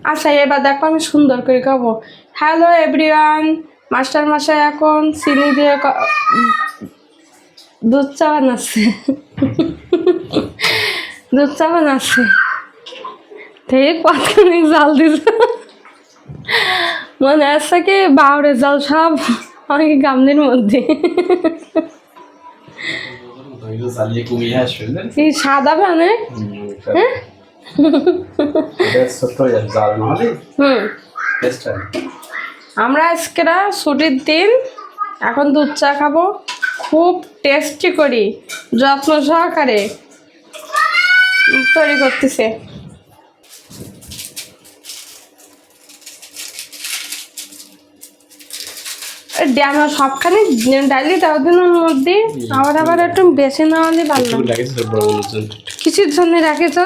আচ্ছা এবার দেখো আমি সুন্দর করে খাবো। হ্যালো এভরিওয়ান, মাস্টার মশাই এখন চিনি দিয়ে দুধ চা বানাচ্ছে। দুধ চা বানাচ্ছে, ঠিক কতখানি জাল দিছে, মনে আছে কি বাউরের জাল সব অনেক গামলির মধ্যে। এই সাদা মানে হ্যাঁ আমরা আজকেরা ছুটির দিন এখন দুধ চা খাবো, খুব টেস্টি করি, যত্ন সহকারে তৈরি করতেছে। ড্যামা সবখানে ডাইলি দেওয়া দিনের মধ্যে আবার একটু বেশি না হলে ভালো। কিছুর জন্য রাখেছ